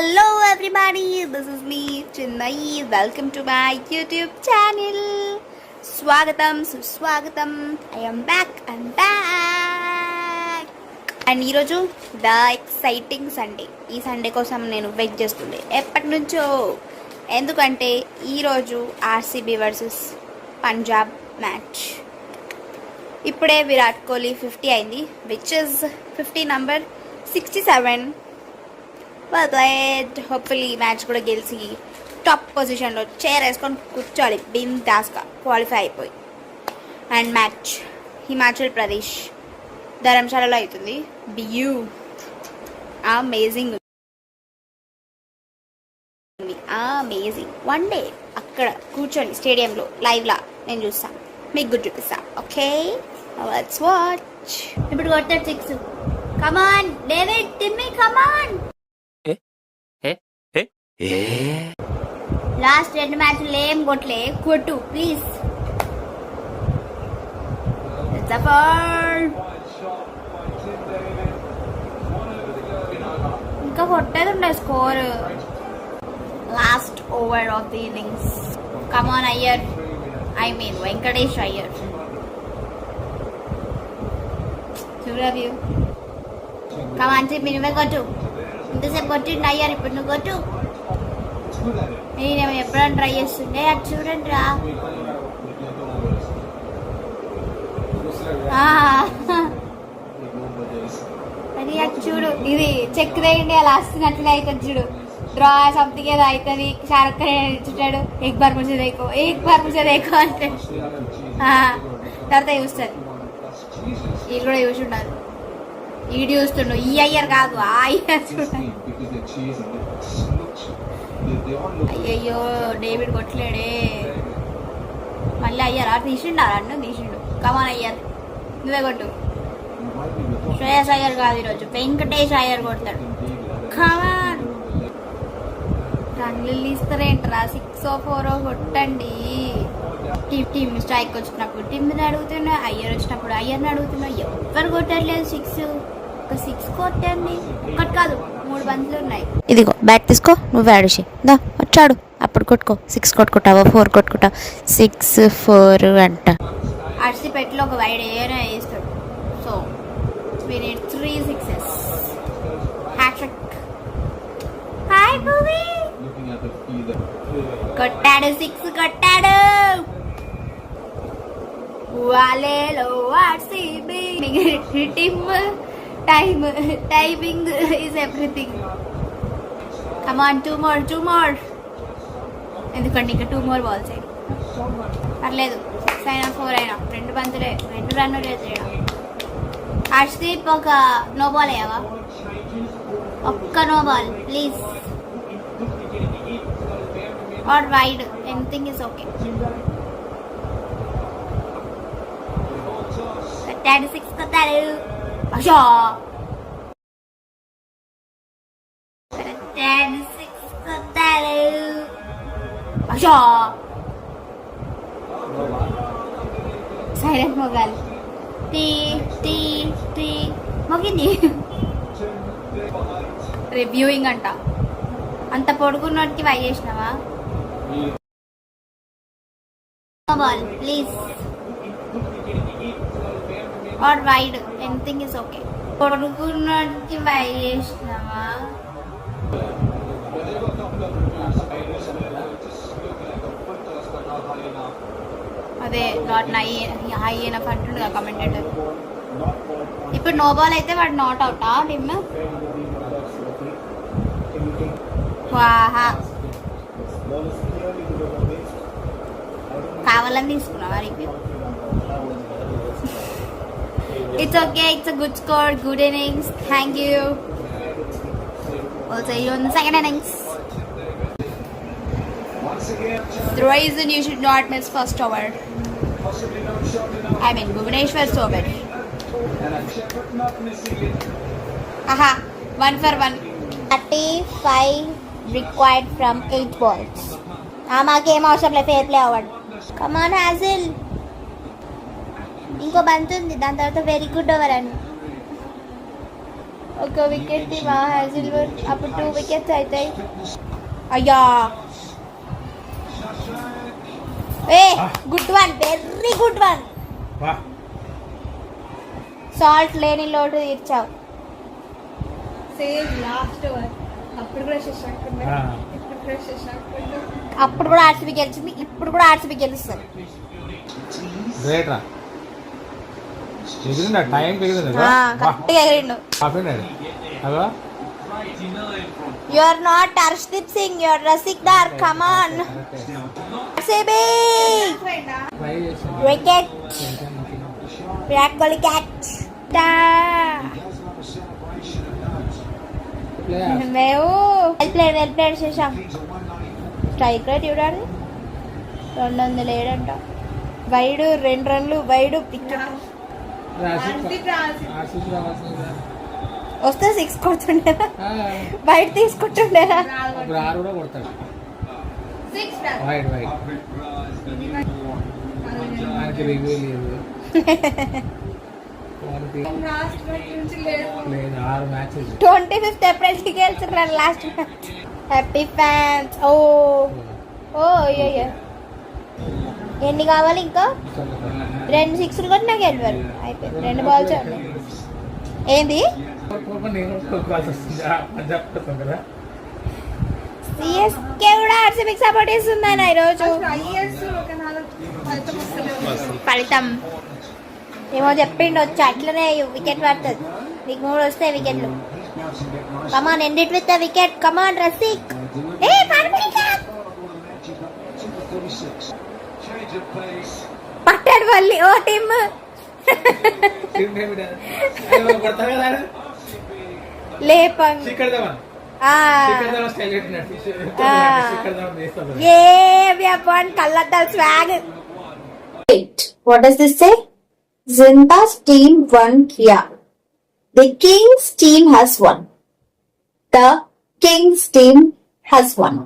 Hello everybody, this is me Chinnai. Welcome to my YouTube channel. స్వాగతం సుస్వాగతం. I am back and back. And ఈరోజు the exciting Sunday. ఈ Sunday కోసం నేను wait చేస్తుండే ఎప్పటి నుంచో. ఎందుకంటే ఈరోజు ఆర్సీబీ వర్సెస్ పంజాబ్ మ్యాచ్. ఇప్పుడే విరాట్ కోహ్లీ 50 అయింది, which is 50 number 67. Well played. Hopefully match కూడా గెలిచి టాప్ పొజిషన్లో చైర్ వేసుకొని కూర్చోవాలి బిందాస్గా, క్వాలిఫై అయిపోయి. అండ్ మ్యాచ్ హిమాచల్ ప్రదేశ్ ధర్మశాలలో అవుతుంది. BU amazing, amazing. One day అక్కడ కూర్చొని స్టేడియంలో లైవ్లా నేను చూస్తాను, మీకు గుడ్ చూపిస్తాను. Okay, let's watch. ఇప్పుడు కొట్టాడు 6. కమాన్ డేవిడ్, టిమ్మీ కమాన్. లాస్ట్ 2 మ్యాచ్లు ఏం కొట్టలే, కొట్టు ప్లీజ్. ఇంకా కొట్టేది ఉండే score. Last over of the innings. Come on Iyer, I mean Venkatesh Iyer. చూడవ్యూ. కమాన్ చెప్పి నువ్వే కొట్టు. ఇంతసేపు కొట్టిండు అయ్యారు, ఇప్పుడు నువ్వు కొట్టు. నేనేమో ఎప్పుడైనా ట్రై చేస్తుండే. అది చూడండి రా. అది అది చూడు, ఇది చెక్ వేయండి అలా వస్తున్నట్లే అవుతుంది చూడు. డ్రా సంథింగ్ ఏదో అవుతుంది. షారుఖ్ ఖాన్ చుట్టాడు, ఎగ్ బార్ ముచ్చే దేకో, ఎగ్ బార్ ముచ్చే దేకో అంటే తర్వాత చూస్తారు. వీళ్ళు కూడా చూసుంటారు. ఈడు చూస్తుండు. ఈ అయ్యారు కాదు, ఆ అయ్యారు చూడండి. అయ్యయ్యో, డేవిడ్ కొట్టలేడే. మళ్ళీ అయ్యారా తీసిండు, అన్ను తీసిండు. కమాన్ అయ్యారు, నువ్వే కొట్టు. శ్రేయస్ అయ్యర్ కాదు ఈరోజు, వెంకటేష్ అయ్యర్ కొడతాడు. కమాన్. రన్లు ఇస్తారేంటరా? 6 or 4 కొట్టండి. టీమ్ స్ట్రైక్ వచ్చినప్పుడు టీమ్ని అడుగుతున్నా, అయ్యర్ వచ్చినప్పుడు అయ్యర్ని అడుగుతున్నా. ఎవరు కొట్టట్లేదు 6. ఒక 6 కొట్టండి. ఒకటి కాదు, 3 బంతులు ఉన్నాయి. ఇదిగో బ్యాట్ తీసుకో, నువ్వు ఆడేసి దా వచ్చాడు. అప్పుడు కొట్టుకో. 6 కొట్టుకుంటావా, 4 కొట్టుకుంటావు? 6, 4 అంట. ఆర్సీ పెట్లో ఒక వైడ్ ఏమైనా వేస్తాడు. So we need 3 sixes. Hat trick. హాయ్ భూమి. కొట్టాడు 6, కొట్టాడు. వాలేలో RCB. Team timing is everything. Come on, 2 more. ఎందుకంటే ఇంకా 2 more బాల్స్. పర్లేదు, 6 అయినా 4 అయినా 2 బంతులే, 2 రన్నులే చేయడం. హర్షదీప్ ఒక నో బాల్ అయ్యావా? ఒక్క no ball please. Or wide, anything is okay. కొట్టాడు 6, కొట్టాడు. అషా కొట్టాడు 6, కొట్టాడు. అషా సైలెంట్ మొగాలి. టీ టీ టీ మొగింది. రివ్యూయింగ్ అంట. అంత పొడుగున్నోడికి వై చేసినావా? Ball please. Or wide, anything is okay. పొడుగున్నోడికి వై చేసినావా? అదే నాట్ హై ఎనఫ్ అంటుండగా కమెంటేటర్. ఇప్పుడు నో బాల్ అయితే వాడు నాట్ అవుటా టీమ్? వాహా, కావాలని తీసుకున్నావా review? It's okay, it's a good score, good innings, thank you. Also you in the second innings. The reason you should not miss first over. I mean, Bhubaneswar's over. Aha, 1 for 1. 35 required from 8 balls. మాకేం అవసరం లేదు, fair play అవ్వడు. కమాన్ hazel. ఇంకో బంత్ ఉంది, దాని తర్వాత very good over అని. ఒక wicket మా హ్యాజిల్వుడ్, అప్పుడు 2 వికెట్స్ అవుతాయి. అయ్యా a good one, very good one. Salt లేని లోటు తీర్చావు. అప్పుడు కూడా ఆర్సీబీ గెలిచింది, ఇప్పుడు కూడా ఆర్సీబీ గెలుస్తుంది. కరెక్ట్గా ఎగిరిండు. You are not Harshdeep Singh, you are Rasikh Dar. Come on RCB. Wicket, Virat Kohli catch. మేము వెల్ ప్లేడ్ చేసాం. స్ట్రైక్ రేట్ చూడండి 207 అంట. వైడు 2 రన్లు వైడు. వస్తే 6 కొడుతుండేనా, బయట తీసుకుంటుండేనా. ట్వంటీ 25th April కి గెలిచారు లాస్ట్ మ్యాచ్. Happy fans. ఓ ఓ ఎన్ని కావాలి ఇంకా? 2 6 కూడా నాకు గెలవాలి. అయిపోయింది, 2 బాల్స్. ఏంది సిఎస్కే కూడా ఆర్సీబీకి సపోర్ట్ చేస్తుందన్న ఈరోజు. ఫలితం ఏమో చెప్పిండు వచ్చి, అట్లనే వికెట్ పడుతుంది. నీకు 3 వస్తాయి వికెట్లు. Come on end it with the wicket. Come on Rasikh. పట్టాడు మళ్ళీ. ఓ టీమ్ లేపంగ్. కళ్ళద్దాలు swag. What does this say? Zinta's team won Kia. The Kings team has won. The Kings team has won.